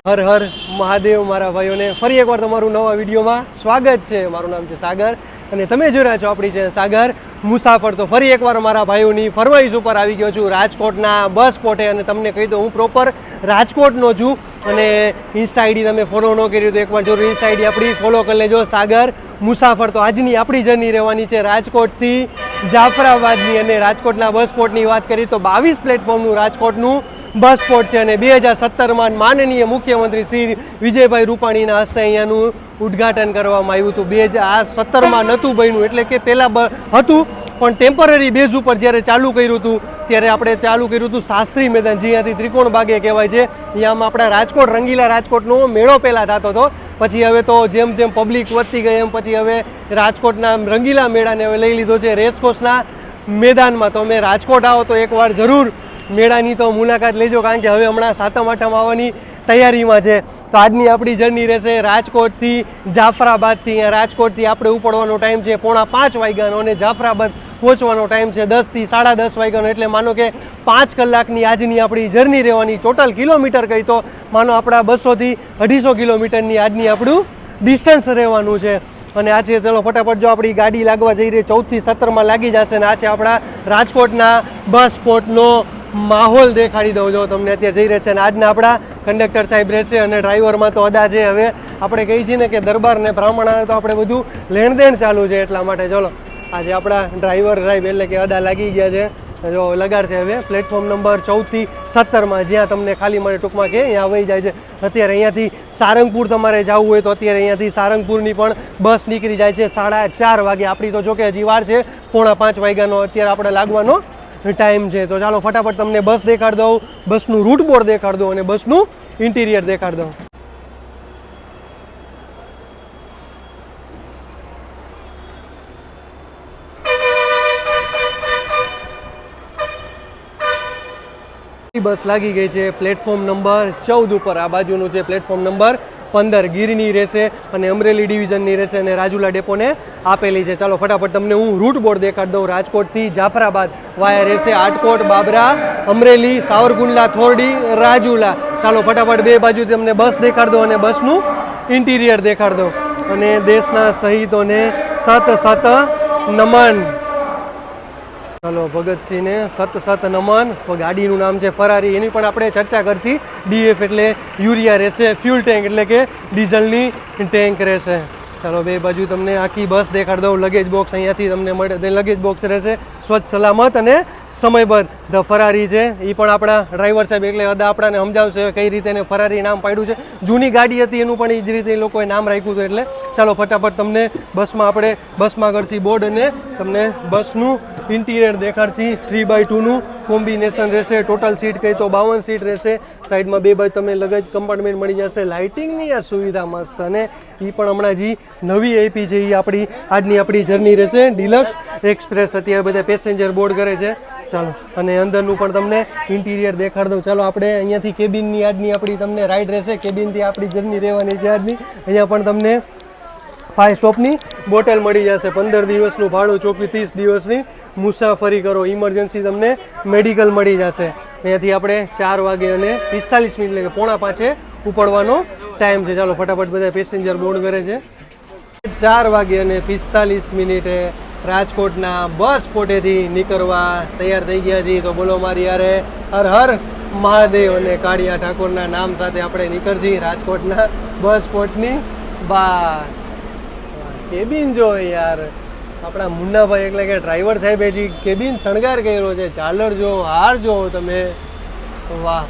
હર હર મહાદેવ મારા ભાઈઓને ફરી એકવાર તમારું નવા વિડીયોમાં સ્વાગત છે. મારું નામ છે સાગર અને તમે જોઈ રહ્યા છો આપણી છે સાગર મુસાફર. તો ફરી એકવાર મારા ભાઈઓની ફરમાઈશ ઉપર આવી ગયો છું રાજકોટના બસ સ્પોટે. અને તમને કહી દઉં હું પ્રોપર રાજકોટનો છું અને ઇન્સ્ટા આઈડી તમે ફોલો ન કર્યું તો એકવાર જરૂર ઇન્સ્ટા આઈડી આપણી ફોલો કરી લેજો, સાગર મુસાફર. તો આજની આપણી જર્ની રહેવાની છે રાજકોટથી જાફરાબાદની. અને રાજકોટના બસ સ્પોટની વાત કરીએ તો 22 પ્લેટફોર્મનું રાજકોટનું બસ સ્પોટ છે અને 2017માં માનનીય મુખ્યમંત્રી શ્રી વિજયભાઈ રૂપાણીના હસ્તે અહીંયાનું ઉદ્ઘાટન કરવામાં આવ્યું હતું. 2017માં નહોતું બન્યું, એટલે કે પહેલાં હતું પણ ટેમ્પરરી બેઝ ઉપર જ્યારે ચાલુ કર્યું હતું ત્યારે આપણે ચાલુ કર્યું હતું શાસ્ત્રી મેદાન, જ્યાંથી ત્રિકોણ બાગે કહેવાય છે. અહીંયામાં આપણા રાજકોટ રંગીલા રાજકોટનો મેળો પહેલાં થતો હતો. પછી હવે તો જેમ જેમ પબ્લિક વધતી ગઈ એમ પછી હવે રાજકોટના રંગીલા મેળાને હવે લઈ લીધો છે રેસકોર્સના મેદાનમાં. તો અમે રાજકોટ આવો તો એકવાર જરૂર મેળાની તો મુલાકાત લેજો, કારણ કે હવે હમણાં સાતમ આઠમ આવવાની તૈયારીમાં છે. તો આજની આપણી જર્ની રહેશે રાજકોટથી જાફરાબાદથી. અહીંયા રાજકોટથી આપણે ઉપડવાનો ટાઈમ છે 4:45 વાગ્યાનો અને જાફરાબાદ પહોંચવાનો ટાઈમ છે 10 થી 10:30 વાગ્યાનો. એટલે માનો કે 5 કલાકની આજની આપણી જર્ની રહેવાની. ટોટલ કિલોમીટર કહી તો માનો આપણા 200 થી 250 કિલોમીટરની આજની આપણું ડિસ્ટન્સ રહેવાનું છે. અને આ છે, ચલો ફટાફટ જો આપણી ગાડી લાગવા જઈ રહી 14 થી 17માં લાગી જશે. ને આ છે આપણા રાજકોટના બસ સ્પોટનો માહોલ દેખાડી દઉં જો તમને અત્યારે જઈ રહ્યા છે. અને આજના આપણા કંડક્ટર સાહેબ રહેશે અને ડ્રાઈવરમાં તો અદા છે. હવે આપણે કહીએ છીએ ને કે દરબાર ને બ્રાહ્મણાને તો આપણે બધું લેણદેણ ચાલુ છે, એટલા માટે ચલો આજે આપણા ડ્રાઈવર સાહેબ એટલે કે અદા લાગી ગયા છે. જો લગાડશે હવે પ્લેટફોર્મ નંબર 14 થી 17માં, જ્યાં તમને ખાલી મળે ટૂંકમાં કે અહીંયા વહી જાય છે. અત્યારે અહીંયાથી સારંગપુર તમારે જવું હોય તો અત્યારે અહીંયાથી સારંગપુરની પણ બસ નીકળી જાય છે 4:30 વાગે. આપણી તો જોકે હજી વાર છે 4:45 વાગ્યાનો અત્યારે આપણે લાગવાનો ટાઈમ છે. તો ચાલો ફટાફટ તમને બસ દેખાડ દઉં, બસનું રૂટ બોર્ડ દેખાડ દઉં અને બસનું ઇન્ટિરિયર દેખાડ દઉં. બસ લાગી ગઈ છે પ્લેટફોર્મ નંબર 14 ઉપર. આ બાજુનું છે પ્લેટફોર્મ નંબર 15 ગીરની રહેશે અને અમરેલી ડિવિઝનની રહેશે અને રાજુલા ડેપોને આપેલી છે. ચાલો ફટાફટ તમને હું રૂટ બોર્ડ દેખાડ દઉં. રાજકોટથી જાફરાબાદ વાયા રહેશે આટકોટ, બાબરા, અમરેલી, સાવરકુંડલા, થોરડી, રાજુલા. ચાલો ફટાફટ બે બાજુ તમને બસ દેખાડ દો અને બસનું ઇન્ટિરિયર દેખાડ દો. અને દેશના શહીદોને સત નમન. ચલો ભગતસિંહને સત નમન. ગાડીનું નામ છે ફરારી, એની પણ આપણે ચર્ચા કરશી. DF એટલે યુરિયા રહેશે, ફ્યુલ ટેન્ક એટલે કે ડીઝલની ટેન્ક રહેશે. ચાલો બે બાજુ તમને આખી બસ દેખાડ દઉં. લગેજ બોક્સ અહીંયાથી તમને મળે, લગેજ બોક્સ રહેશે સ્વચ્છ સલામત અને સમયબદ્ધ. ધ ફરારી છે એ પણ આપણા ડ્રાઈવર સાહેબ એટલે અદા આપણાને સમજાવશે કઈ રીતે એને ફરારી નામ પાડ્યું છે. જૂની ગાડી હતી એનું પણ એ જ રીતે એ લોકોએ નામ રાખ્યું હતું. એટલે ચાલો ફટાફટ તમને બસમાં આપણે બસમાં કરશી બોર્ડ અને તમને બસનું ઇન્ટિરિયર દેખાડશી. 3x2નું કોમ્બિનેશન રહેશે. ટોટલ સીટ કહી તો 52 સીટ રહેશે. સાઈડમાં બે બાજુ તમને લગેજ કમ્પાર્ટમેન્ટ મળી જશે. લાઇટિંગની આ સુવિધા મસ્ત, અને એ પણ હમણાં જે નવી આપી છે એ આપણી આજની આપણી જર્ની રહેશે ડિલક્સ એક્સપ્રેસ. અત્યારે બધા પેસેન્જર બોર્ડ કરે છે. ચાલો અને અંદરનું પણ તમને ઇન્ટિરિયર દેખાડ દઉં. ચાલો આપણે અહીંયાથી કેબિનની આજની આપણી તમને રાઈડ રહેશે. કેબિનથી આપણી જર્ની રહેવાની છે આજની. અહીંયા પણ તમને 5 સ્ટોપની બોટલ મળી જશે. 15 દિવસનું ભાડું ચૂકવી 30 દિવસની મુસાફરી કરો. ઇમરજન્સી તમને મેડિકલ મળી જશે. અહીંયાથી આપણે 4 વાગે અને 45 મિનિટ એટલે કે 4:45 ઉપડવાનો ટાઈમ છે. ચાલો ફટાફટ બધા પેસેન્જર બોર્ડ કરે છે. 4 વાગે અને 45 મિનિટે રાજકોટના બસ સ્પોટેથી નીકળવા તૈયાર થઈ ગયા છીએ. તો બોલો મારી યારે હર હર મહાદેવ અને કાળિયા ઠાકોરના નામ સાથે આપણે નીકળશી રાજકોટના બસ સ્પોટની બહાર. કેબિન જો યાર આપણા મુન્નાભાઈ એટલે કે ડ્રાઈવર સાહેબે જે કેબિન શણગાર કર્યો છે, ઝાલર જો, હાર જો તમે, વાહ.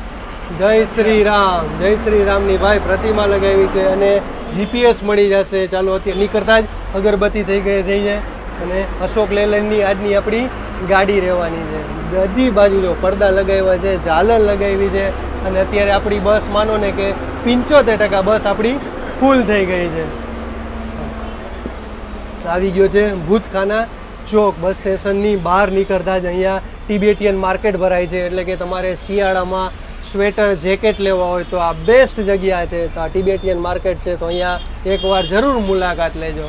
જય શ્રી રામ, જય શ્રી રામની ભાઈ પ્રતિમા લગાવી છે અને GPS મળી જશે. ચાલો અત્યારે નીકળતા જ અગરબત્તી થઈ જાય અને અશોક લેલેન્ડની આજની આપણી ગાડી રહેવાની છે. બધી બાજુ જો પડદા લગાવ્યા છે, ઝાલર લગાવી છે અને અત્યારે આપણી બસ માનો ને કે 75% બસ આપણી ફૂલ થઈ ગઈ છે. આવી ગયો છે ભૂતખાના ચોક. બસ સ્ટેશનની બહાર નીકળતા જ અહીંયા ટિબેટિયન માર્કેટ ભરાય છે. એટલે કે તમારે શિયાળામાં સ્વેટર જેકેટ લેવા હોય તો આ બેસ્ટ જગ્યા છે. તો આ ટિબેટિયન માર્કેટ છે, તો અહીંયા એકવાર જરૂર મુલાકાત લેજો.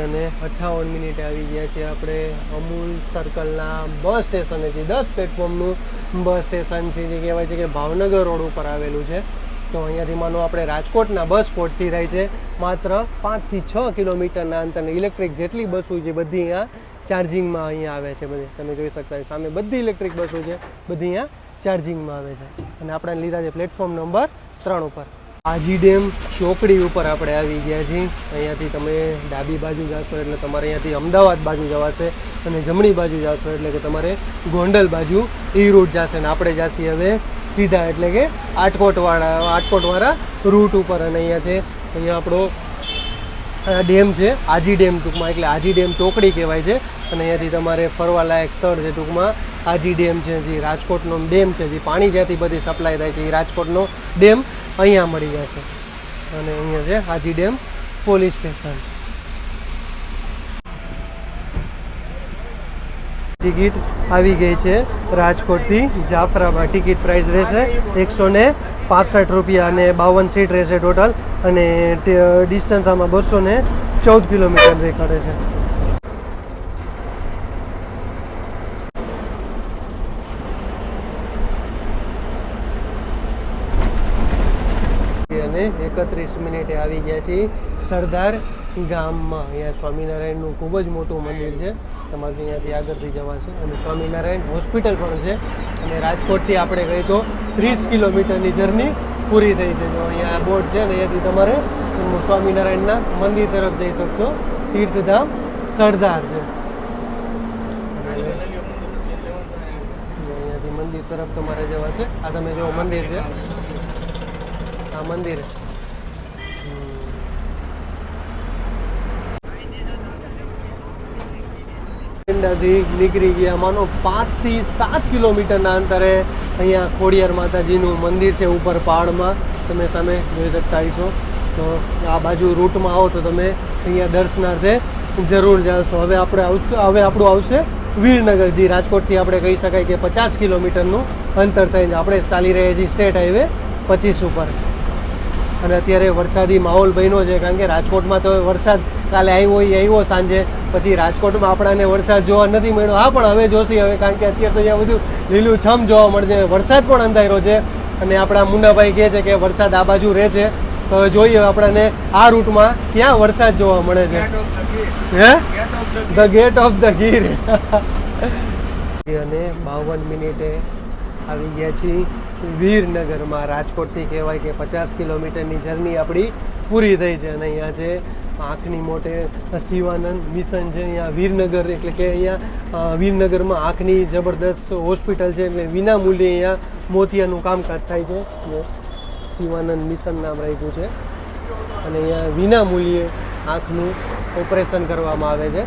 અને 58 મિનિટે આવી ગયા છે આપણે અમૂલ સર્કલના બસ સ્ટેશને છે. 10 પ્લેટફોર્મનું બસ સ્ટેશન છે, જે કહેવાય છે કે ભાવનગર રોડ ઉપર આવેલું છે. તો અહીંયાથી માનો આપણે રાજકોટના બસ સ્પોટથી થાય છે માત્ર 5 થી 6 કિલોમીટરના અંતરની ઇલેક્ટ્રિક જેટલી બસો છે બધી અહીંયા ચાર્જિંગમાં અહીંયા આવે છે. બધી તમે જોઈ શકતા હોય સામે બધી ઇલેક્ટ્રિક બસો છે, બધી અહીંયા ચાર્જિંગમાં આવે છે. અને આપણે લીધા છે પ્લેટફોર્મ નંબર 3 ઉપર. આજી ડેમ ચોકડી ઉપર આપણે આવી ગયા છીએ. અહીંયાથી તમે ડાબી બાજુ જશો એટલે તમારે અહીંયાથી અમદાવાદ બાજુ જવાશે, અને જમણી બાજુ જશો એટલે કે તમારે ગોંડલ બાજુ એ રૂટ જશે. અને આપણે જઈએ હવે સીધા એટલે કે આટકોટવાળા રૂટ ઉપર. અને અહીંયા છે, અહીંયા આપણો ડેમ છે આજી ડેમ ટૂંકમાં, એટલે આજી ડેમ ચોકડી કહેવાય છે. અને અહીંયાથી તમારે ફરવાલાયક સ્થળ છે ટૂંકમાં આજી ડેમ છે, જે રાજકોટનો ડેમ છે, જે પાણી જ્યાંથી બધી સપ્લાય થાય છે એ રાજકોટનો ડેમ અહીંયા મળી જશે. અને અહીંયા છે Aji dam police station. Ticket આવી ગઈ છે રાજકોટથી જાફરાબાદ. ટિકિટ પ્રાઇસ રહેશે 165 રૂપિયા અને 52 સીટ રહેશે ટોટલ. અને ડિસ્ટન્સ આમાં 214 કિલોમીટર દેખાડે છે. અને 31 મિનિટે આવી ગયા છીએ સરદાર ગામમાં. અહીંયા સ્વામિનારાયણનું ખૂબ જ મોટું મંદિર છે, તમારે અહીંયાથી આગળથી જવાશે. અને સ્વામિનારાયણ હોસ્પિટલ પણ છે. અને રાજકોટથી આપણે કહી તો 30 કિલોમીટરની જર્ની પૂરી થઈ છે. જો અહીંયા બોર્ડ છે ને, અહીંયાથી તમારે સ્વામિનારાયણના મંદિર તરફ જઈ શકશો. તીર્થધામ સરદાર છે, અહીંયાથી મંદિર તરફ તમારે જવાશે. આ તમે જો મંદિર છે, આ મંદિર પેંડાથી નીકળી ગયા માનો 5 થી 7 કિલોમીટરના અંતરે અહીંયા ખોડિયાર માતાજીનું મંદિર છે ઉપર પહાડમાં, તમે સામે જોઈ શકતા હશો. તો આ બાજુ રૂટમાં આવો તો તમે અહીંયા દર્શનાર્થે જરૂર જાશો. હવે આપણું આવશે વીરનગર, જે રાજકોટથી આપણે કહી શકાય કે 50 કિલોમીટરનું અંતર થઈને આપણે ચાલી રહ્યા છીએ સ્ટેટ હાઈવે 25 ઉપર. અને અત્યારે વરસાદી માહોલ બન્યો છે, કારણ કે રાજકોટમાં તો વરસાદ કાલે આવ્યો સાંજે, પછી રાજકોટમાં આપણાને વરસાદ જોવા નથી મળ્યો. હા, પણ હવે જોશી હવે, કારણ કે અત્યારે તો અહીંયા બધું લીલુંછમ જોવા મળશે. વરસાદ પણ અંધાર્યો છે અને આપણા મુન્નાભાઈ કહે છે કે વરસાદ આ બાજુ રહે છે. તો હવે જોઈએ આપણને આ રૂટમાં ક્યાં વરસાદ જોવા મળે છે. Hey, the gate of the Gir. અને 52 મિનિટે આવી ગયા છીએ વીરનગરમાં. રાજકોટથી કહેવાય કે 50 કિલોમીટરની જર્ની આપણી પૂરી થઈ છે. અને અહીંયા છે આંખની મોટે શિવાનંદ મિશન છે અહીંયા વીરનગર, એટલે કે અહીંયા વીરનગરમાં આંખની જબરદસ્ત હોસ્પિટલ છે, એટલે વિનામૂલ્યે અહીંયા મોતિયાનું કામકાજ થાય છે. શિવાનંદ મિશન નામ રાખ્યું છે. અને અહીંયા વિનામૂલ્યે આંખનું ઓપરેશન કરવામાં આવે છે.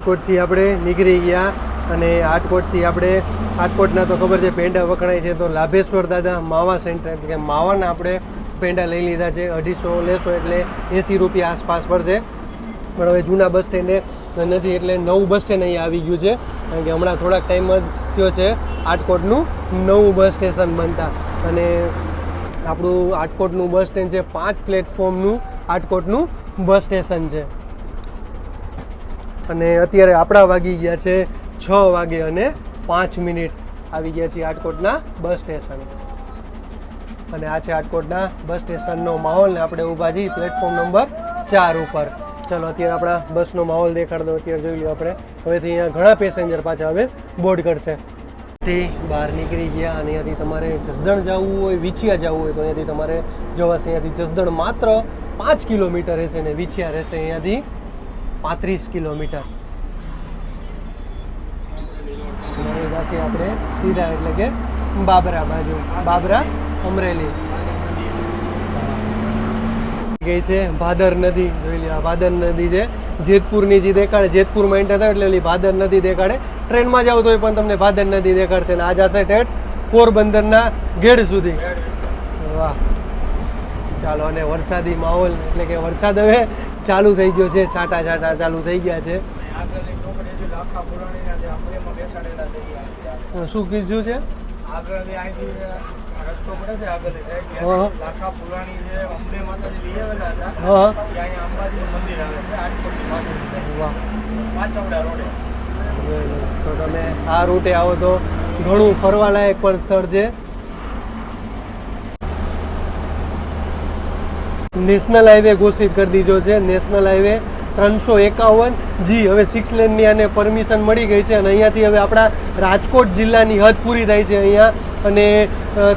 આટકોટથી આપણે નીકળી ગયા. અને આટકોટના તો ખબર છે પેંડા વખણાય છે, તો લાભેશ્વર દાદા માવા સેન્ટર, એટલે કે માવાના આપણે પેંડા લઈ લીધા છે. 250 લેશો એટલે 80 રૂપિયા આસપાસ પડશે. પણ હવે જૂના બસ સ્ટેન્ડે નથી, એટલે નવું બસ સ્ટેન્ડ અહીંયા આવી ગયું છે. કારણ કે હમણાં થોડાક ટાઈમ જ થયો છે આટકોટનું નવું બસ સ્ટેશન બનતા. અને આપણું આટકોટનું બસ સ્ટેન્ડ છે 5 પ્લેટફોર્મનું આટકોટનું બસ સ્ટેશન છે. અને અત્યારે આપણા વાગી ગયા છે 6 વાગે અને 5 મિનિટ. આવી ગયા છીએ આટકોટના બસ સ્ટેશન. અને આ છે આટકોટના બસ સ્ટેશનનો માહોલ. ને આપણે ઊભા છીએ પ્લેટફોર્મ નંબર 4 ઉપર. ચાલો અત્યારે આપણા બસનો માહોલ દેખાડ દો. અત્યારે જોઈ લો આપણે. હવેથી અહીંયા ઘણા પેસેન્જર પાછા હવે બોર્ડ કરશે. તે બહાર નીકળી ગયા. અને અહીંયાથી તમારે જસદણ જવું હોય, વિછિયા જવું હોય તો અહીંયાથી તમારે જવાશે. અહીંયાથી જસદણ માત્ર 5 કિલોમીટર રહેશે ને વિછિયા રહેશે અહીંયાથી 35 કિલોમીટર. આપણે સીધા એટલે કે બાબરા બાજુ, બાબરા અમરેલી ગઈ છે. ભાદર નદી જોઈ લો. ભાદર નદી છે જેતપુરની, જે દેખાડે જેતપુરમાં એન્ટર થાય એટલે ઓલી ભાદર નદી દેખાડે. ટ્રેનમાં જાવ તો પણ તમને ભાદર નદી દેખાડશે. ને આ જશે ઠેઠ પોરબંદરના ગેડ સુધી. વાહ, ચાલો. અને વરસાદી માહોલ, એટલે કે વરસાદ હવે ચાલુ થઈ ગયો છે, છાંટા છાંટા ચાલુ થઈ ગયા છે. શું કીધું છે? રસ્તો પડે છે આગળ હા. લાખા પુરાણી જે અંબે માતાજી લઈ આવેલા હતા હા ત્યાં અહીંયા અંબાજીનું મંદિર આવે છે રાજકોટની પાસે વાહ પાંચવડા રોડે. તો તમે આ રૂટે આવો તો ઘણું ફરવાલાયક પણ સ્થળ છે. નેશનલ હાઈવે ઘોષિત કરી દીધો છે, નેશનલ હાઈવે 351 જી. હવે 6 લેનની આને પરમિશન મળી ગઈ છે અને અહીંયાથી હવે આપણા રાજકોટ જિલ્લાની હદ પૂરી થાય છે અહીંયા. અને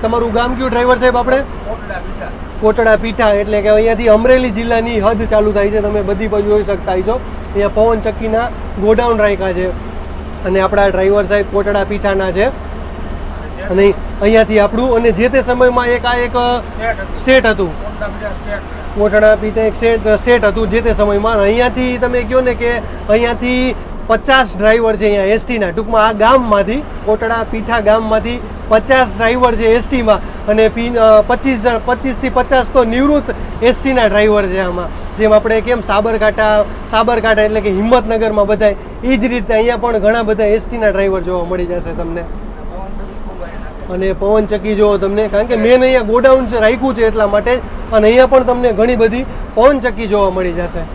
તમારું ગામ કયું ડ્રાઈવર સાહેબ આપણે? કોટડા બીટા. કોટડા પીઠા, એટલે કે અહીંયાથી અમરેલી જિલ્લાની હદ ચાલુ થાય છે. તમે બધી બાજુ જોઈ શકતા છો. અહીંયા પવન ચક્કીના ગોડાઉન રાખ્યા છે અને આપણા ડ્રાઈવર સાહેબ કોટડા પીઠાના છે. અને અહીંયાથી આપણું, અને જે તે સમયમાં એક સ્ટેટ હતું, કોટડા બીટા સ્ટેટ. કોટડા પીઠા એક સ્ટેટ હતું જે તે સમયમાં. અહીંયાથી તમે કહો ને કે અહીંયાથી 50 ડ્રાઈવર છે અહીંયા એસટીના, ટૂંકમાં આ ગામમાંથી, કોટડા પીઠા ગામમાંથી 50 ડ્રાઈવર છે એસટીમાં, અને 25થી 50 તો નિવૃત્ત એસટીના ડ્રાઈવર છે આમાં. જેમ આપણે કેમ સાબરકાંઠા એટલે કે હિંમતનગરમાં બધાય, એ જ રીતે અહીંયા પણ ઘણા બધા એસટીના ડ્રાઈવર જોવા મળી જશે તમને. અને પવનચક્કી જોવો તમને, કારણ કે મેન અહીંયા ગોડાઉન છે રાખ્યું છે એટલા માટે જ. અને અહીંયા પણ તમને ઘણી બધી પવનચક્કી જોવા મળી જશે.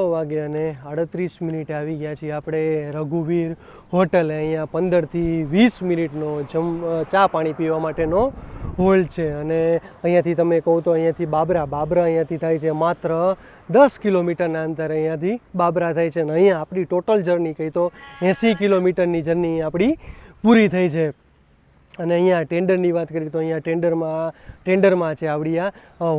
વાગે અને 38 મિનિટે આવી ગયા છીએ આપણે રઘુવીર હોટલે. અહીંયા 15થી 20 મિનિટનો ચા પાણી પીવા માટેનો હોલ્ડ છે. અને અહીંયાથી તમે કહું તો અહીંયાથી બાબરા અહીંયાથી થાય છે માત્ર 10 કિલોમીટરના અંતરે અહીંયાથી બાબરા થાય છે. અને અહીંયા આપણી ટોટલ જર્ની કહી તો 80 કિલોમીટરની જર્ની આપણી પૂરી થઈ છે. અને અહીંયા ટેન્ડરની વાત કરીએ તો અહીંયા ટેન્ડરમાં છે આવડી આ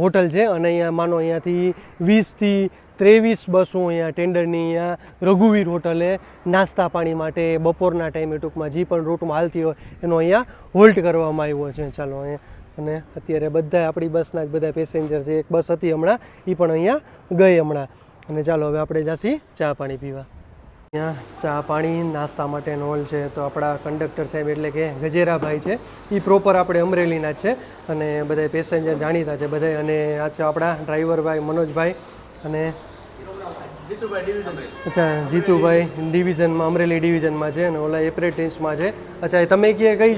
હોટલ છે. અને અહીંયા માનો અહીંયાથી 20થી 23 બસો અહીંયા ટેન્ડરની અહીંયા રઘુવીર હોટલે નાસ્તા પાણી માટે બપોરના ટાઈમે ટૂંકમાં જે પણ રૂટમાં હાલતી હોય એનો અહીંયા હોલ્ટ કરવામાં આવ્યો છે. ચાલો અહીંયા, અને અત્યારે બધા આપણી બસના જ બધા પેસેન્જર છે. એક બસ હતી હમણાં, એ પણ અહીંયા ગઈ હમણાં. અને ચાલો હવે આપણે જાસી ચા પાણી પીવા. અહીંયા ચા પાણી નાસ્તા માટેનો હોલ છે. તો આપણા કંડક્ટર સાહેબ એટલે કે ગજેરાભાઈ છે, એ પ્રોપર આપણે અમરેલીના જ છે. અને બધા પેસેન્જર જાણીતા છે બધા. અને આ છે આપણા ડ્રાઈવરભાઈ મનોજભાઈ, અને અચ્છા જીતુભાઈ ડિવિઝનમાં, અમરેલી ડિવિઝનમાં છે. અને ઓલા એપ્રેન્ટિસમાં છે. અચ્છા, તમે કઈ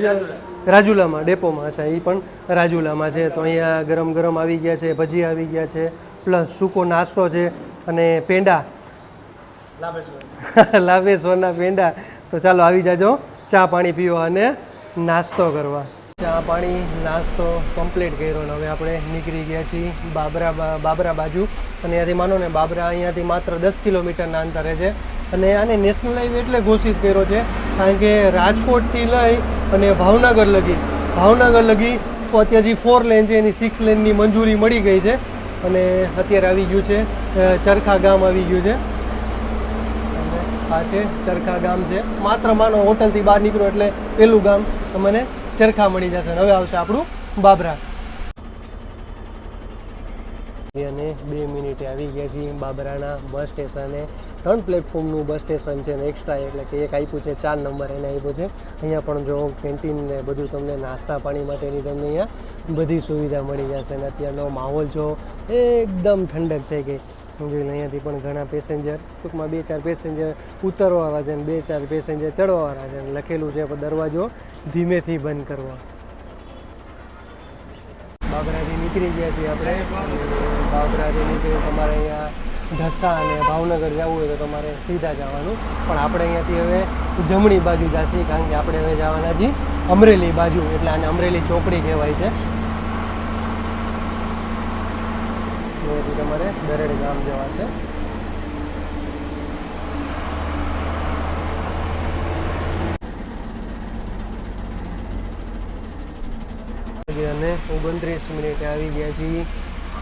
રાજુલામાં ડેપોમાં? અચ્છા, એ પણ રાજુલામાં છે. તો અહીંયા ગરમ ગરમ આવી ગયા છે, ભજી આવી ગયા છે, પ્લસ સૂકો નાસ્તો છે અને પેંડા, લાભેશ્વરના પેંડા. તો ચાલો આવી જાજો ચા પાણી પીવા અને નાસ્તો કરવા. ચા પાણી નાસ્તો કમ્પ્લીટ કર્યો ને હવે આપણે નીકળી ગયા છીએ બાબરા બાજુ. અને અહીંયાથી માનો ને બાબરા અહીંયાથી માત્ર 10 કિલોમીટરના અંતરે છે. અને આને નેશનલ હાઈવે એટલે ઘોષિત કર્યો છે કારણ કે રાજકોટથી લઈ અને ભાવનગર લગી અત્યારે જે 4 લેન છે એની 6 લેનની મંજૂરી મળી ગઈ છે. અને અત્યારે આવી ગયું છે ચરખા ગામ આવી ગયું છે. આ છે ચરખા ગામ છે. માત્ર માનો હોટલથી બહાર નીકળો એટલે પેલું ગામ તમને ચરખા મળી જશે. હવે આવશે આપણું બાબરા. અને 2 મિનિટે આવી ગયા છીએ બાબરાના બસ સ્ટેશને. 3 પ્લેટફોર્મનું બસ સ્ટેશન છે ને એક્સ્ટ્રા એટલે કે એક આપ્યું છે 4 નંબર એને આપ્યું છે. અહીંયા પણ જો કેન્ટીન ને બધું તમને નાસ્તા પાણી માટેની તમને અહીંયા બધી સુવિધા મળી જશે. અને અત્યારનો માહોલ જો એકદમ ઠંડક થઈ ગઈ. જોઈ લો અહીંયાથી પણ ઘણા પેસેન્જર, ટૂંકમાં 2-4 પેસેન્જર ઉતરવાવાળા છે ને 2-4 પેસેન્જર ચડવાવાળા છે. લખેલું છે દરવાજો ધીમેથી બંધ કરવા. બાબરાથી નીકળી ગયા છીએ આપણે. બાબરાથી નીકળી તમારે અહીંયા ઢસા અને ભાવનગર જવું હોય તો તમારે સીધા જવાનું. પણ આપણે અહીંયાથી હવે જમણી બાજુ જઈએ કારણ કે આપણે હવે જવાના છીએ અમરેલી બાજુ. એટલે આને અમરેલી ચોકડી કહેવાય છે. અહીંયાથી તમારે દરેડ ગામ જવા છે. અને 29 મિનિટે આવી ગયા છીએ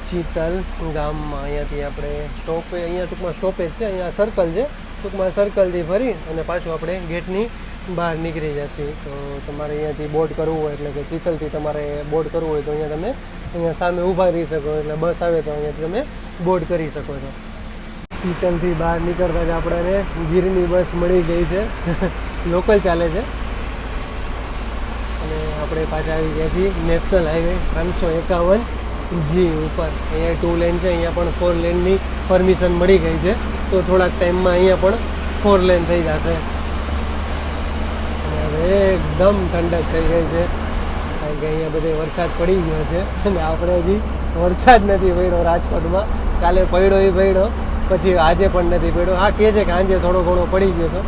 ચીતલ ગામમાં. અહીંયાથી આપણે અહીંયા ટૂંકમાં સ્ટોપેજ છે, અહીંયા સર્કલ છે, ટૂંકમાં સર્કલથી ફરી અને પાછું આપણે ગેટની બહાર નીકળી જશે. તો તમારે અહીંયાથી બોર્ડ કરવું હોય એટલે કે ચીતલથી તમારે બોર્ડ કરવું હોય તો અહીંયા તમે અહીંયા સામે ઊભા રહી શકો, એટલે બસ આવે તો અહીંયાથી તમે બોર્ડ કરી શકો છો. ઈટનથી બહાર નીકળતા જ આપણને ગીરની બસ મળી ગઈ છે. લોકલ ચાલે છે અને આપણે પાછા આવી ગયા છીએ નેશનલ હાઈવે 351G ઉપર. અહીંયા 2 લેન છે, અહીંયા પણ 4 લેનની પરમિશન મળી ગઈ છે. તો થોડાક ટાઈમમાં અહીંયા પણ 4 લેન થઈ જશે. અને હવે એકદમ ઠંડક થઈ ગઈ છે, કારણ કે અહીંયા બધે વરસાદ પડી ગયો છે અને આપણે હજી વરસાદ નથી પડ્યો રાજકોટમાં. કાલે પડ્યો એ પડ્યો, પછી આજે પણ નથી પડ્યો. હા, કહે છે કે આજે થોડો ઘણો પડી ગયો હતો,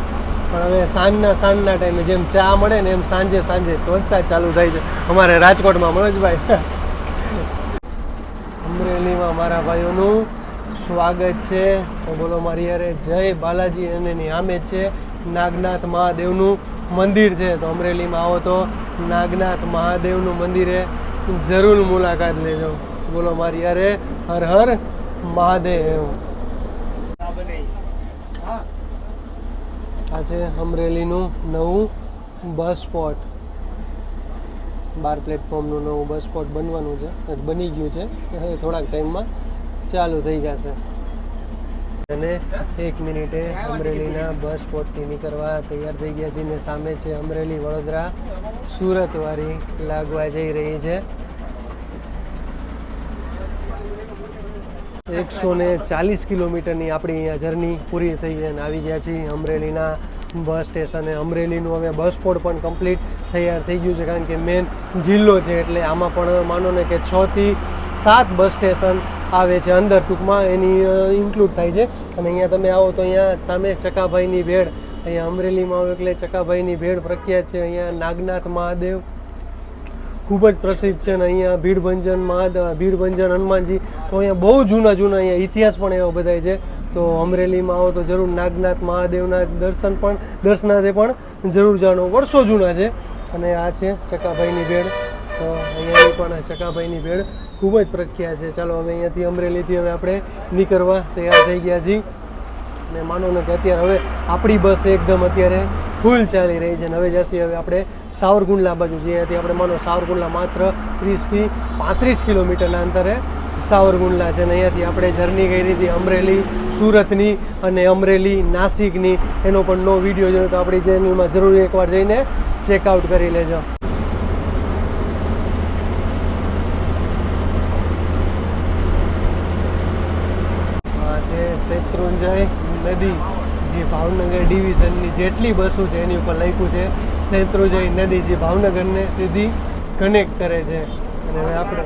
પણ હવે સાંજના ટાઈમે જેમ ચા મળે ને એમ સાંજે વરસાદ ચાલુ થાય છે અમારે રાજકોટમાં. મનોજભાઈ, અમરેલીમાં મારા ભાઈઓનું સ્વાગત છે. તો બોલો મારી યારે જય બાલાજી. અને એની સામે છે નાગનાથ મહાદેવનું મંદિર છે. તો અમરેલીમાં આવો તો નાગનાથ મહાદેવનું મંદિરે જરૂર મુલાકાત લેજો. બોલો મારી યારે હર હર મહાદેવ. આ છે અમરેલીનું નવું બસ સ્પોટ. 12 પ્લેટફોર્મનું નવું બસ સ્પોટ બનવાનું છે, બની ગયું છે. હવે થોડાક ટાઈમમાં ચાલુ થઈ જશે. અને 1 મિનિટે અમરેલીના બસ સ્પોટથી નીકળવા તૈયાર થઈ ગયા છે. ને સામે છે અમરેલી વડોદરા સુરતવાળી લાગવા જઈ રહી છે. 140 કિલોમીટરની આપણી અહીંયા જર્ની પૂરી થઈ છે અને આવી ગયા છીએ અમરેલીના બસ સ્ટેશને. અમરેલીનું હવે બસ સ્પોટ પણ કમ્પ્લીટ તૈયાર થઈ ગયું છે, કારણ કે મેન જિલ્લો છે એટલે આમાં પણ માનો ને કે 6 થી 7 બસ સ્ટેશન આવે છે અંદર, ટૂંકમાં એની ઇન્ક્લુડ થાય છે. અને અહીંયા તમે આવો તો અહીંયા સામે ચકાભાઈની ભેળ, અહીંયા અમરેલીમાં આવો એટલે ચકાભાઈની ભેળ પ્રખ્યાત છે. અહીંયા નાગનાથ મહાદેવ ખૂબ જ પ્રસિદ્ધ છે અને અહીંયા ભીડભંજન હનુમાનજી, તો અહીંયા બહુ જૂના અહીંયા ઇતિહાસ પણ એવા બધાય છે. તો અમરેલીમાં આવો તો જરૂર નાગનાથ મહાદેવના દર્શનાર્થે પણ જરૂર જાણો, વર્ષો જૂના છે. અને આ છે ચકાભાઈની ભેળ. તો અહીંયાની પણ ચકાભાઈની ભેળ ખૂબ જ પ્રખ્યાત છે. ચાલો હવે અહીંયાથી અમરેલીથી હવે આપણે નીકળવા તૈયાર થઈ ગયા છીએ. ને માનો ને કે અત્યારે હવે આપણી બસ એકદમ અત્યારે ફૂલ ચાલી રહી છે. હવે જશે હવે આપણે સાવરકુંડલા બાજુ, જ્યાંથી આપણે માનો સાવરકુંડલા માત્ર 30 થી 35 કિલોમીટરના અંતરે સાવરકુંડલા છે. અને અહીંયાથી આપણે જર્ની કરી હતી અમરેલી સુરતની અને અમરેલી નાસિકની. એનો પણ નો વિડીયો જોયો તો આપણી ચેનલમાં જરૂર એકવાર જઈને ચેકઆઉટ કરી લેજો. આ છે શેત્રુંજય નદી, જે ભાવનગર ડિવિઝનની જેટલી બસો છે એની ઉપર લખ્યું છે શેત્રુંજય નદી, જે ભાવનગરને સીધી કનેક્ટ કરે છે. અને હવે આપણે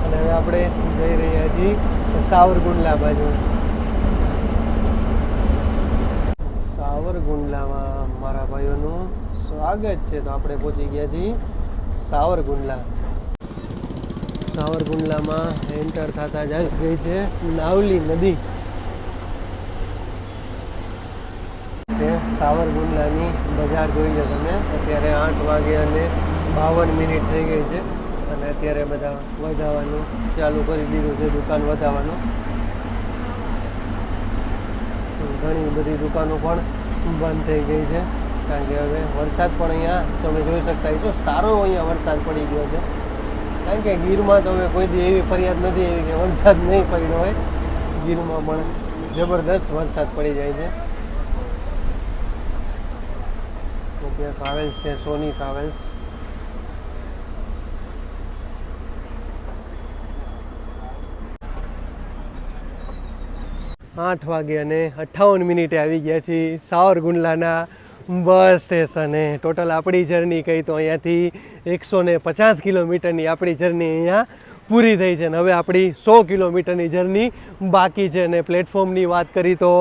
અને હવે આપણે જઈ રહ્યા છીએ સાવરકુંડલા બાજુ. સાવરકુંડલામાં મારા ભાઈઓનું સ્વાગત છે. તો આપણે પહોંચી ગયા છીએ સાવરકુંડલા. સાવરકુંડલામાં એન્ટર થતા જ આવી ગઈ છે નાવલી નદી. છે સાવરકુંડલાની બજાર જોઈ લો તમે. અત્યારે 8 વાગે અને 52 મિનિટ થઈ ગઈ છે અને અત્યારે બધા વધારવાનું ચાલુ કરી દીધું છે, દુકાન વધારવાનું. ઘણી બધી દુકાનો પણ બંધ થઈ ગઈ છે, કારણ કે હવે વરસાદ પણ અહીંયા તમે જોઈ શકતા છો સારો અહીંયા વરસાદ પડી ગયો છે. કારણ કે ગીરમાં તો હવે કોઈ દી એવી ફરિયાદ નથી એવી કે વરસાદ નહીં પડ્યો હોય. ગીરમાં પણ જબરદસ્ત વરસાદ પડી જાય છે. ત્યાં ટ્રાવેલ્સ છે, સોની ટ્રાવેલ્સ. આઠ વાગે અને 58 મિનિટે આવી ગયા છીએ સાવરકુંડલાના બસ સ્ટેશને. ટોટલ આપણી જર્ની કહી તો અહીંયાથી 150 કિલોમીટરની આપણી જર્ની અહીંયા પૂરી થઈ છે. અને હવે આપણી 100 કિલોમીટરની જર્ની બાકી છે. અને પ્લેટફોર્મની વાત કરી તો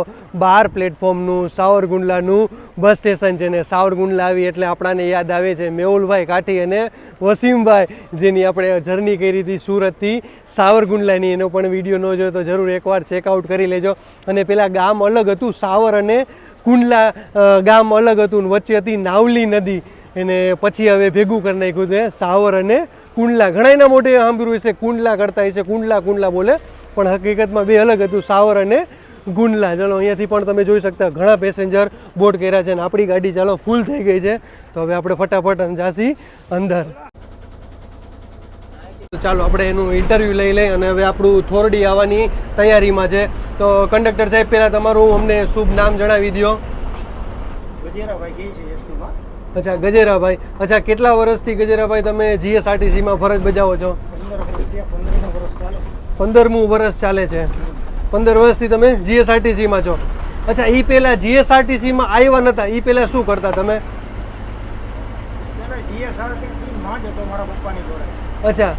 12 પ્લેટફોર્મનું સાવરકુંડલાનું બસ સ્ટેશન છે. ને સાવરકુંડલા આવી એટલે આપણાને યાદ આવે છે મેહુલભાઈ કાઠી અને વસીમભાઈ, જેની આપણે જર્ની કરી હતી સુરતથી સાવરકુંડલાની. એનો પણ વિડીયો ન જોયો તો જરૂર એકવાર ચેકઆઉટ કરી લેજો. અને પેલા ગામ અલગ હતું, સાવર અને કુંડલા ગામ અલગ હતું, વચ્ચે હતી નાવલી નદી. એને પછી હવે ભેગું કરી નાખ્યું છે સાવર અને કુંડલા. ઘણાના મોઢે સાંભળ્યું છે કુંડલા કરતા હશે, કુંડલા બોલે, પણ હકીકતમાં બે અલગ હતું, સાવર અને કુંડલા. ચાલો અહીંયાથી પણ તમે જોઈ શકતા ઘણા પેસેન્જર બોર્ડ કર્યા છે અને આપણી ગાડી ચાલો ફૂલ થઈ ગઈ છે. તો હવે આપણે ફટાફટ જાસી અંદર. તો ચાલો આપણે એનું ઇન્ટરવ્યૂ લઈ લઈએ અને હવે આપણું થોરડી આવવાની તૈયારીમાં છે. તો કંડક્ટર સાહેબ પહેલાં તમારું અમને શુભ નામ જણાવી દો. ગજેરાભાઈ ગઈ છે એસટીમાં. અચ્છા ગજેરાભાઈ. અચ્છા કેટલા વર્ષથી ગજેરાભાઈ તમે જીએસઆરટીસીમાં ફરજ બજાવો છો? 15 વર્ષ થયા, 15 વર્ષ ચાલે. 15મું વર્ષ ચાલે છે. 15 વર્ષથી તમે જીએસઆરટીસીમાં છો. અચ્છા એ પહેલાં જીએસઆરટીસીમાં આવ્યા નહોતા, એ પહેલાં શું કરતા તમે? પહેલા જીએસઆરટીસી માં જ હતો મારા પપ્પાની જોડે. અચ્છા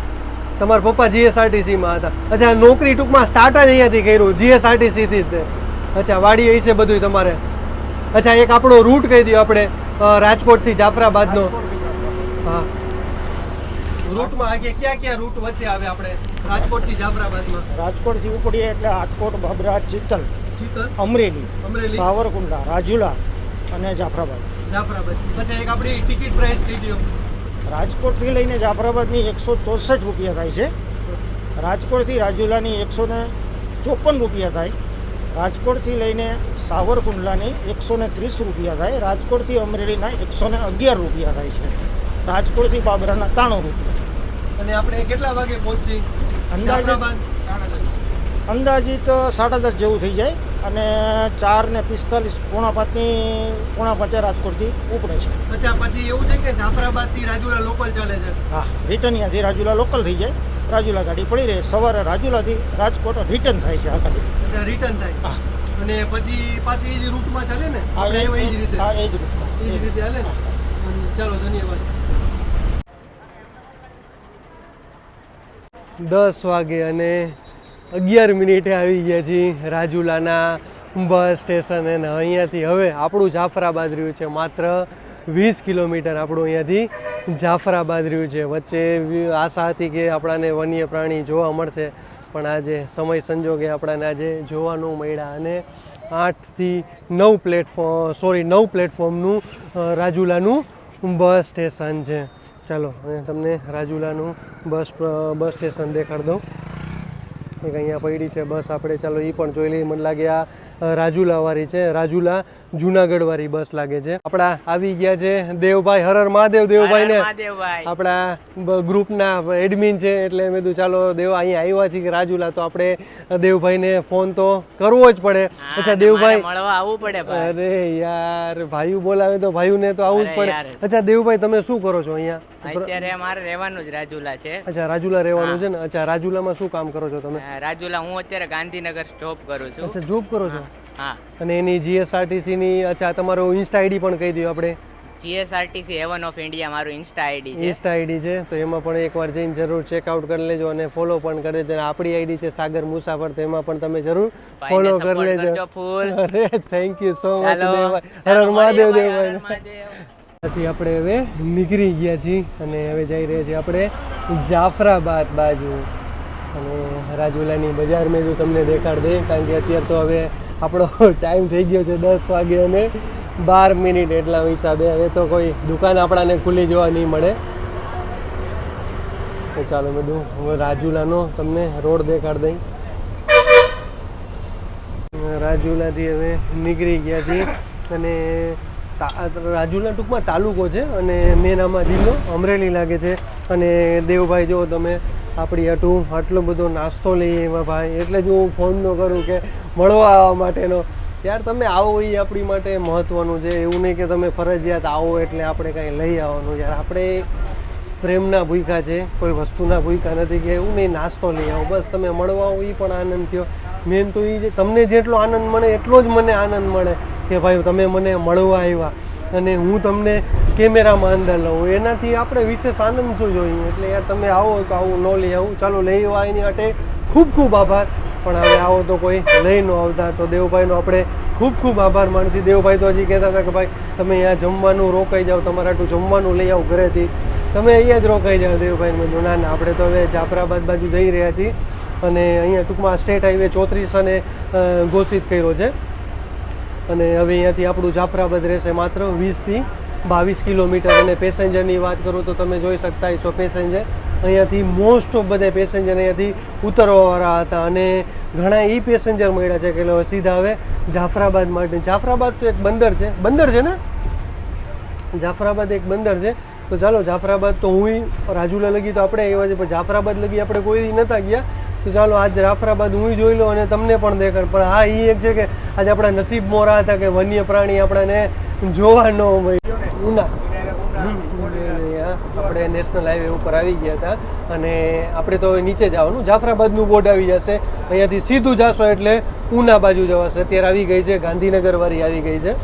તમારા પપ્પા જીએસઆરટીસીમાં હતા. અચ્છા નોકરી ટૂંકમાં સ્ટાર્ટ જ અહીંયાથી કર્યું જીએસઆરટીસીથી જ તે. અચ્છા વાડી અહીં છે બધું તમારે. અચ્છા એક આપણો રૂટ કહી દો આપણે રાજકોટથી જાફરાબાદનો. હા રૂટમાં આગે ક્યાં ક્યાં રૂટ વચ્ચે આવે આપણે રાજકોટથી જાફરાબાદમાં? રાજકોટથી ઉપડીએ એટલે રાજકોટ, બબરા, ચિત્તલ, અમરેલી, સાવરકુંડલા, રાજુલા અને જાફરાબાદ. અચ્છા એક આપણી ટિકિટ પ્રાઇસ કહી દો. રાજકોટથી લઈને જાફરાબાદની 164 રૂપિયા થાય છે. રાજકોટથી રાજુલાની 154 રૂપિયા થાય. રાજકોટથી લઈને સાવરકુંડલાની 130 રૂપિયા થાય. રાજકોટથી અમરેલીના 111 રૂપિયા થાય છે. રાજકોટથી બાબરાના 93 રૂપિયા. અને આપણે કેટલા વાગે પહોંચી? અંદાજિત 10:30 જેવું થઈ જાય અને 4:45 પોણા 5 રાજકોટથી ઉપડે છે. અચ્છા પછી એવું છે કે જાફરાબાદથી રાજુલા લોકલ ચાલે છે? હા રિટર્ન ત્યાંથી રાજુલા લોકલ થઈ જાય. રાજુલા ગાડી પડી રહે. સવારે રાજુલાથી રાજકોટ રિટર્ન થાય છે આ ગાડી. અચ્છા રિટર્ન થાય. હા અને પછી પાછી એ જ રૂટમાં ચાલે ને? હા એ જ રીતે. હા એ જ રૂટમાં. એ જ રીતે હાલે ને? ચાલો ધન્યવાદ. 10 વાગે અને 11 મિનિટે આવી ગયા છીએ રાજુલાના બસ સ્ટેશન. અને અહીંયાથી હવે આપણું જાફરાબાદ રહ્યું છે માત્ર 20 કિલોમીટર આપણું અહીંયાથી જાફરાબાદ રહ્યું છે. વચ્ચે આશા હતી કે આપણાને વન્ય પ્રાણી જોવા મળશે પણ આજે સમય સંજોગે આપણાને આજે જોવાનું મળ્યા. અને 8 થી 9 પ્લેટફોર્મનું રાજુલાનું બસ સ્ટેશન છે. ચાલો અને તમને રાજુલાનું બસ સ્ટેશન દેખાડ દઉં. એક અહીંયા પડી છે બસ આપણે, ચાલો એ પણ જોઈ લઈએ. મને લાગે આ રાજુલાવાળી છે, રાજુલા જુનાગઢવાળી બસ લાગે છે. આપણા આવી ગયા છે દેવભાઈ. હર હર મહાદેવ દેવભાઈને આપણા ગ્રુપના એડમિન છે એટલે મેં કીધું ચાલો દેવ અહીંયા આવ્યા છીએ રાજુલા તો આપણે દેવભાઈને ફોન તો કરવો જ પડે. અચ્છા દેવભાઈ મળવા આવવું પડે. અરે યાર ભાઈ બોલાવે તો ભાઈઓને તો આવવું જ પડે. અચ્છા દેવભાઈ તમે શું કરો છો અહીંયા? અત્યારે મારે રહેવાનું જ રાજુલા છે. અચ્છા રાજુલા રહેવાનું છે ને? અચ્છા રાજુલામાં શું કામ કરો છો તમે? રાજુલા હું અત્યારે ગાંધીનગર જોબ કરું છું. અચ્છા જોબ કરો છો? હા. અને એની જીએસઆરટીસી ની અચ્છા તમારો ઇન્સ્ટા આઈડી પણ કહી દો આપણે. જીએસઆરટીસી હેવન ઓફ ઇન્ડિયા મારું ઇન્સ્ટા આઈડી છે. ઇન્સ્ટા આઈડી છે તો એમાં પણ એકવાર જઈને જરૂર ચેકઆઉટ કરી લેજો અને ફોલો પણ કરી દેજો. આપણી આઈડી છે સાગર મુસાફર, તો એમાં પણ તમે જરૂર ફોલો કરી લેજો. અરે thank you so much Devbhai. Har Har Mahadev Devbhai. ત્યાંથી આપણે હવે નીકળી ગયા છીએ અને હવે જઈ રહ્યા છીએ આપણે જાફરાબાદ બાજુ. અને રાજુલાની બજાર મેં જો તમને દેખાડ દે કારણ કે અત્યારે તો હવે આપણો ટાઈમ થઈ ગયો છે 10 વાગે અને 12 મિનિટ. એટલા હિસાબે હવે તો કોઈ દુકાન આપણાને ખુલ્લી જોવા નહીં મળે. તો ચાલો બધું હવે રાજુલાનો તમને રોડ દેખાડ દઈ. રાજુલાથી હવે નીકળી ગયા છીએ અને રાજુલા ટૂંકમાં તાલુકો છે અને મેન આમાં જિલ્લો અમરેલી લાગે છે. અને દેવભાઈ જો તમે આપણી હાટું આટલો બધો નાસ્તો લઈએ એમાં ભાઈ, એટલે જ હું ફોન ન કરું કે મળવા આવવા માટેનો. યાર તમે આવો એ આપણી માટે મહત્ત્વનું છે. એવું નહીં કે તમે ફરજિયાત આવો એટલે આપણે કાંઈ લઈ આવવાનું. યાર આપણે પ્રેમના ભૂખ્યા છે, કોઈ વસ્તુના ભૂખ્યા નથી કે એવું નહીં નાસ્તો લઈ આવો. બસ તમે મળવા આવો એ પણ આનંદ થયો. મેન તો એ જે તમને જેટલો આનંદ મળે એટલો જ મને આનંદ મળે કે ભાઈ તમે મને મળવા આવ્યા અને હું તમને કેમેરામાં અંદર લઉં. એનાથી આપણે વિશેષ આનંદ શું જોઈએ? એટલે યાર તમે આવો તો આવું ન લઈ આવું. ચાલો લઈ આવવા એની માટે ખૂબ ખૂબ આભાર. પણ હવે આવો તો કોઈ લઈ ન આવતા તો દેવભાઈનો આપણે ખૂબ ખૂબ આભાર માનશી. દેવભાઈ તો હજી કહેતા હતા કે ભાઈ તમે અહીંયા જમવાનું રોકાઈ જાઓ, તમારા આટલું જમવાનું લઈ આવો ઘરેથી, તમે અહીંયા જ રોકાઈ જાઓ. દેવભાઈ મેં ના ના આપણે તો હવે જાફરાબાદ બાજુ જઈ રહ્યા છીએ અને અહીંયા ટૂંકમાં સ્ટેટ હાઈવે 34 અને ઘોષિત કર્યો છે. અને હવે અહીંયાથી આપણું જાફરાબાદ રહેશે માત્ર 20 થી 22 કિલોમીટર. અને પેસેન્જરની વાત કરું તો તમે જોઈ શકતા હશો પેસેન્જર અહીંયાથી મોસ્ટ ઓફ બધા પેસેન્જર અહીંયાથી ઉતરવાવાળા હતા અને ઘણા એ પેસેન્જર મળ્યા છે કે સીધા હવે જાફરાબાદ માટે. જાફરાબાદ તો એક બંદર છે, બંદર છે ને? જાફરાબાદ એક બંદર છે તો ચાલો જાફરાબાદ તો હું રાજુલા લગી તો આપણે આવ્યા છે, પણ જાફરાબાદ લગી આપણે કોઈ દી નહોતા ગયા. તો ચાલો આજ જાફરાબાદ હું જોઈ લો અને તમને પણ દેખાડ. પણ હા, એ એક છે કે આજે આપણા નસીબ મોરા હતા કે વન્ય પ્રાણી આપણને જોવા ન મળ્યું. ઉના આપણે નેશનલ હાઈવે ઉપર આવી ગયા હતા અને આપણે તો હવે નીચે જવાનું. જાફરાબાદનું બોર્ડ આવી જશે, અહીંયાથી સીધું જાશો એટલે ઉના બાજુ જવાશે. અત્યારે આવી ગઈ છે ગાંધીનગર વાળી આવી ગઈ છે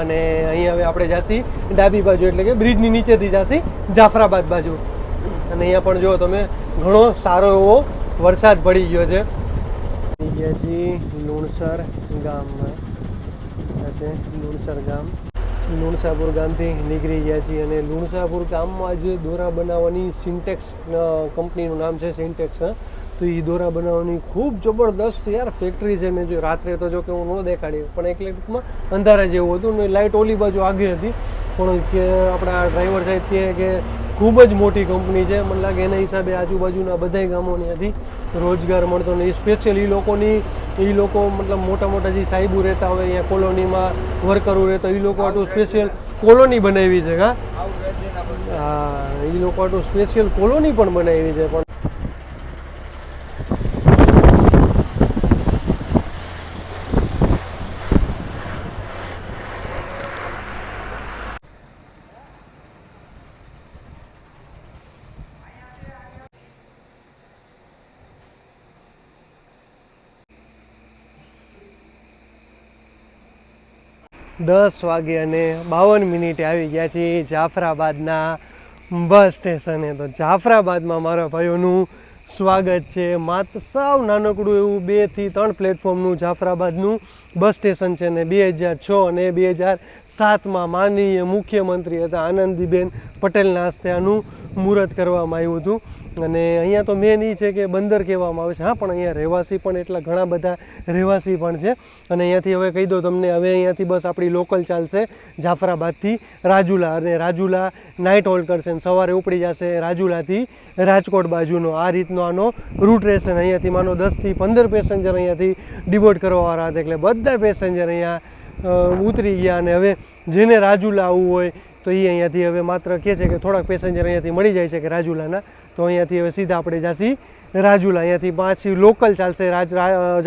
અને અહીં હવે આપણે જાસી ડાબી બાજુ એટલે કે બ્રિજની નીચેથી જાસી જાફરાબાદ બાજુ. અને અહીંયા પણ જો તમે ઘણો સારો એવો વરસાદ પડી ગયો છે. આવી ગયા છીએ લુણસર ગામમાં. આ છે લુણસર ગામ. લુણસાપુર ગામથી નીકળી ગયા છીએ અને લુણસાપુર ગામમાં જે દોરા બનાવવાની સિન્ટેક્સ કંપનીનું નામ છે સિન્ટેક્સ. તો એ દોરા બનાવવાની ખૂબ જબરદસ્ત યાર ફેક્ટરી છે. મેં જો રાત્રે તો જો કે હું ન દેખાડી, પણ એક લાઇટમાં અંધારા જેવું હતું ને લાઇટ ઓલી બાજુ આગળ હતી. પણ કે આપણા ડ્રાઈવર સાહેબ કહે કે ખૂબ જ મોટી કંપની છે. મને લાગે એના હિસાબે આજુબાજુના બધાય ગામોની રોજગાર મળતો ને એ સ્પેશિયલ એ લોકો મતલબ મોટા મોટા જે સાહેબો રહેતા હોય અહીંયા કોલોનીમાં વર્કરો રહેતા એ લોકો આટલું સ્પેશિયલ કોલોની બનાવી છે. હા, એ લોકો આટલું સ્પેશિયલ કોલોની પણ બનાવી છે. પણ 10 વાગે અને 52 આવી ગયા છીએ જાફરાબાદના બસ સ્ટેશને. તો જાફરાબાદમાં મારા ભાઈઓનું સ્વાગત છે. માત્ર સાવ નાનકડું એવું 2 થી 3 પ્લેટફોર્મનું જાફરાબાદનું બસ સ્ટેશન છે ને 2006 અને 2007માં માનનીય મુખ્યમંત્રી હતા આનંદીબેન પટેલના હસ્તે આનું મુહૂર્ત કરવામાં આવ્યું હતું. અને અહીંયા તો મેન એ છે કે બંદર કહેવામાં આવે છે. હા, પણ અહીંયા રહેવાસી પણ એટલા ઘણા બધા રહેવાસી પણ છે. અને અહીંયાથી હવે કહી દો તમને, હવે અહીંયાથી બસ આપણી લોકલ ચાલશે જાફરાબાદથી રાજુલા, અને રાજુલા નાઇટ હોલ્ડ કરશે અને સવારે ઉપડી જશે રાજુલાથી રાજકોટ બાજુનો. આ રીતનો આનો રૂટ રહેશે. અહીંયાથી માનો 10 થી 15 પેસેન્જર અહીંયાથી ડિબોર્ડ કરવાવાળા હતા, એટલે બધા પેસેન્જર અહીંયા ઉતરી ગયા. અને હવે જેને રાજુલા આવવું હોય તો એ અહીંયાથી હવે માત્ર કહે છે કે થોડાક પેસેન્જર અહીંયાથી મળી જાય છે કે રાજુલાના, તો અહીંયાથી હવે સીધા આપણે જાસી રાજુલા. અહીંયાથી પાછી લોકલ ચાલશે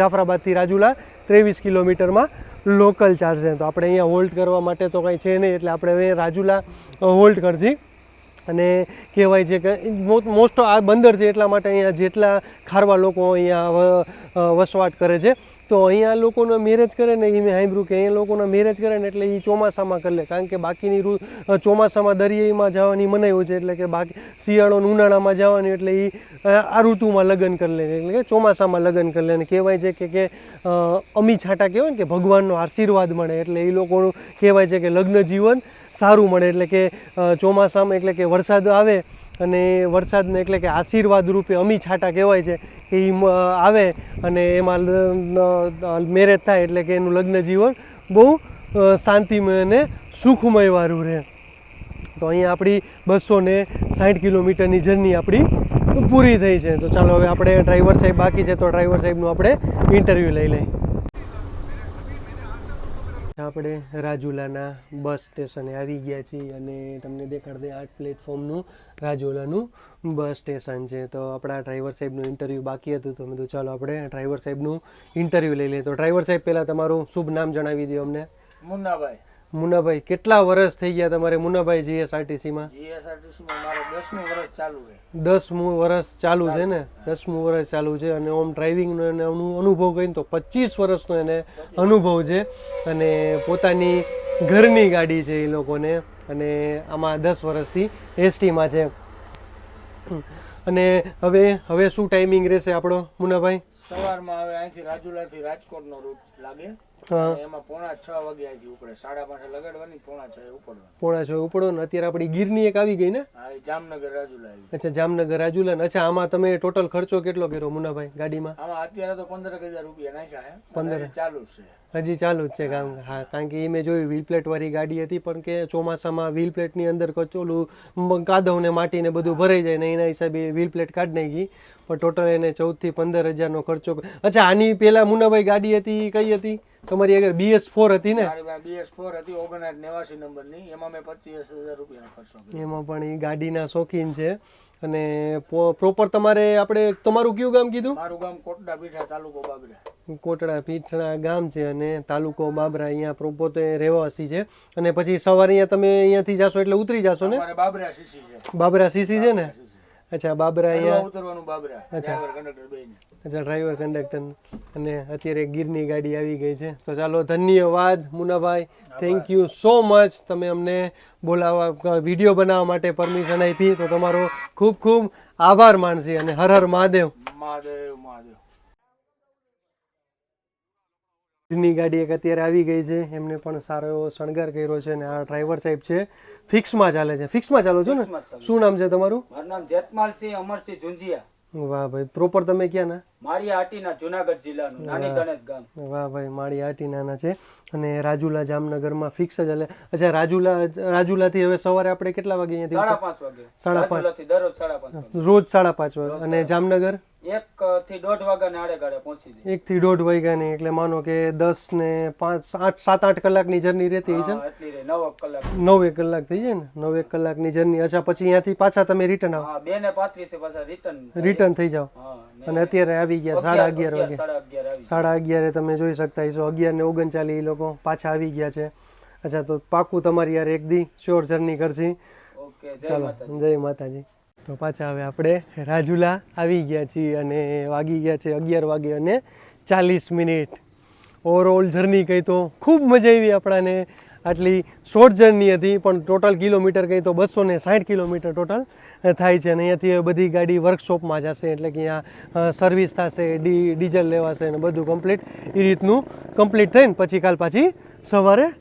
જાફરાબાદથી રાજુલા 23 કિલોમીટરમાં લોકલ ચાલશે. તો આપણે અહીંયા હોલ્ડ કરવા માટે તો કાંઈ છે નહીં, એટલે આપણે હવે રાજુલા હોલ્ડ કરશી. અને કહેવાય છે કે મોસ્ટ આ બંદર છે એટલા માટે અહીંયા જેટલા ખારવા લોકો અહીંયા વસવાટ કરે છે, તો અહીંયા લોકોના મેરેજ કરે ને એ મેં સાંભળ્યું કે અહીંયા લોકોના મેરેજ કરે ને એટલે એ ચોમાસામાં કરી લે, કારણ કે બાકીની ચોમાસામાં દરિયાઈમાં જવાની મનાઈ હોય છે, એટલે કે બાકી શિયાળો ઉનાળામાં જવાની એટલે એ આ ઋતુમાં લગ્ન કરી લે, એટલે કે ચોમાસામાં લગ્ન કરી લે. અને કહેવાય છે કે અમી છાંટા કહેવાય ને કે ભગવાનનો આશીર્વાદ મળે, એટલે એ લોકોનું કહેવાય છે કે લગ્ન જીવન સારું મળે. એટલે કે ચોમાસામાં એટલે કે વરસાદ આવે અને વરસાદને એટલે કે આશીર્વાદ રૂપે અમી છાંટા કહેવાય છે કે એ આવે અને એમાં મેરેજ થાય, એટલે કે એનું લગ્ન જીવન બહુ શાંતિમય અને સુખમય વાળું રહે. તો અહીંયા આપણી 260 કિલોમીટરની જર્ની આપણી પૂરી થઈ છે. તો ચાલો હવે આપણે ડ્રાઈવર સાહેબ બાકી છે, તો ડ્રાઈવર સાહેબનું આપણે ઇન્ટરવ્યૂ લઈ લઈએ. આપણે રાજુલાના બસ સ્ટેશને આવી ગયા છીએ અને તમને દેખાડ દે 8 પ્લેટફોર્મનું રાજુલાનું બસ સ્ટેશન છે. તો આપણા ડ્રાઈવર સાહેબનું ઇન્ટરવ્યૂ બાકી હતું, તો મેં તો ચાલો આપણે ડ્રાઈવર સાહેબનું ઇન્ટરવ્યૂ લઈ લઈએ. તો ડ્રાઈવર સાહેબ પહેલાં તમારું શુભ નામ જણાવી દો અમને. મુન્નાભાઈ. મુન્નાભાઈ, કેટલા વર્ષ થઈ ગયા તમારે મુન્નાભાઈ જીએસઆરટીસીમાં? જીએસઆરટીસીમાં મારું 10મું વર્ષ ચાલુ છે. 10મું વર્ષ ચાલુ છે ને? 10મું વર્ષ ચાલુ છે. અને ઓમ ડ્રાઇવિંગનો એને અનુભવ કહીને તો 25 વર્ષનો એને અનુભવ છે. અને પોતાની ઘરની ગાડી છે એ લોકોને, અને આમાં 10 વર્ષથી એસટીમાં છે. અને હવે શું ટાઈમિંગ રહેશે આપણો મુન્નાભાઈ? સવારમાં હવે અહીંથી રાજુલાથી રાજકોટનો રૂટ લાગે, એમાં 5:45 વાગે અહીંથી ઉપડે. 5:30 લગાડવાની, 5:45 ઉપડવાનું. 5:45 ઉપડો ને અત્યારે આપણી ગીરની એક આવી ગઈ ને? હા, જામનગર રાજુલા આવી. અચ્છા, જામનગર રાજુલા. અચ્છા, આમાં તમે ટોટલ ખર્ચો કેટલો કર્યો મુન્નાભાઈ ગાડીમાં? આમાં અત્યારે તો 15,000 રૂપિયા નાખ્યા છે. 15 ચાલુ છે, હજી ચાલુ જ છે કામ. હા, કારણ કે એ મેં જોયું વ્હીલ પ્લેટ વાળી ગાડી હતી, પણ કે ચોમાસામાં વ્હીલ પ્લેટની અંદર કચોલું કાદવ ને માટીને બધું ભરાઈ જાય ને એના હિસાબે વ્હીલ પ્લેટ કાઢી નાખી. પણ ટોટલ એને 14 થી 15,000નો ખર્ચો. અચ્છા, આની પહેલા મુન્નાભાઈ ગાડી હતી કઈ હતી તમારી? આગળ BS4 હતી ને? મારી પાસે BS4 હતી 5989 નંબરની, એમાં મેં 25,000 રૂપિયાનો ખર્ચો કર્યો. એમાં પણ એ ગાડીના શોખીન છે. અને પ્રોપર તમારે આપણે તમારું કયું ગામ કીધું? મારું ગામ કોટડા પીઠા, તાલુકો બાબરા. કોટડા પીઠણા ગામ છે અને તાલુકો બાબરા. અહીંયા પોતે રહેવાસી છે. અને પછી સવારે અહીંયા તમે અહીંયાથી જાશો એટલે ઉતરી જાશો ને? અમારે બાબરા સીસી છે. બાબરા સીસી છે ને? અચ્છા, બાબરા અહીંયા ઉતરવાનું બાબરા. અચ્છા. ડ્રાઈવર કંડક્ટર બેયને. અચ્છા, ડ્રાઈવર કંડક્ટર. અને અત્યારે ગીરની ગાડી આવી ગઈ છે. તો ચાલો, ધન્યવાદ Munnabhai, thank you so much. તમે અમને બોલાવવા, વિડીયો બનાવવા માટે પરમિશન આપી, તો તમારો ખૂબ ખૂબ આભાર માનશી. અને હર હર મહાદેવ. મહાદેવ મહાદેવ. ગીરની ગાડી એક અત્યારે આવી ગઈ છે. એમને પણ સારો એવો શણગાર કર્યો છે. અને આ ડ્રાઈવર સાહેબ છે, ફિક્સમાં ચાલે છે. ફિક્સમાં ચાલો છો ને? શું નામ છે તમારું? મારું નામ જેતમાલસિંહ અમરસિંહ ઝુંઝિયા. વાહ ભાઈ, પ્રોપર તમે ક્યાં ના? માળિયા હાટીના, જુનાગઢ જિલ્લાનું નાની ગણેશ ગામ. વાહ ભાઈ, માળી આટી નાના છે. અને રાજુલા જામનગરમાં ફિક્સ જ હાલે. અચ્છા, રાજુલાથી હવે સવારે આપણે કેટલા વાગે અહીંયાથી? 5:30 વાગે. 5:30. રાજુલાથી દરરોજ 5:30 રોજ 5:30 વાગે. અને જામનગર 1 થી 1:30 વાગ્યાને આડે પહોંચી જાય. 1 થી 1:30 વાગ્યાની. એટલે માનો કે 10 ને 5 8 7-8 કલાકની જર્ની રહેતી હોય છે ને? એટલી રે 9 કલાક. 9 કલાક થઈ જાય ને? 9 કલાકની જર્ની. અચ્છા, પછી અહીંયાથી પાછા તમે રિટર્ન આવો? હા, 2:35 પાછા રિટર્ન થઈ જાઓ. હા, અને અત્યારે આવી ગયા 11:30 વાગે. 11:30 આવી. 11:30 તમે જોઈ શકતા હશો. 11:39 લોકો પાછા આવી ગયા છે. અચ્છા, તો પાકું તમારી યાર એક દી શ્યોર જર્ની કરશી. ઓકે, જય ચાલો, માતાજી. જય માતાજી. તો પાછા હવે આપણે રાજુલા આવી ગયા છીએ અને વાગી ગયા છે 11 વાગે અને 40 મિનિટ. ઓવરઓલ જર્ની કહી તો ખૂબ મજા આવી આપણાને. આટલી શોર્ટ જર્ની હતી, પણ ટોટલ કિલોમીટર કહી તો 260 કિલોમીટર ટોટલ થાય છે. અને અહીંયાથી હવે બધી ગાડી વર્કશોપમાં જશે, એટલે કે અહીંયા સર્વિસ થશે, ડીઝલ લેવાશે અને બધું કમ્પ્લીટ એ રીતનું કમ્પ્લીટ થઈને પછી કાલ પાછી સવારે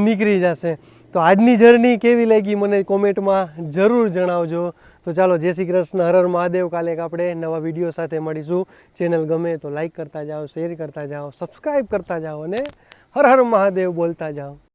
નીકળી જશે. તો આજની જર્ની કેવી લાગી મને કોમેન્ટમાં જરૂર જણાવજો. તો ચાલો, જય શ્રી કૃષ્ણ, હર હર મહાદેવ. કાલે આપણે નવા વિડીયો સાથે મળીશું. ચેનલ ગમે તો લાઈક કરતા જાઓ, શેર કરતા જાઓ, સબસ્ક્રાઈબ કરતા જાઓ અને હર હર મહાદેવ બોલતા જાઓ.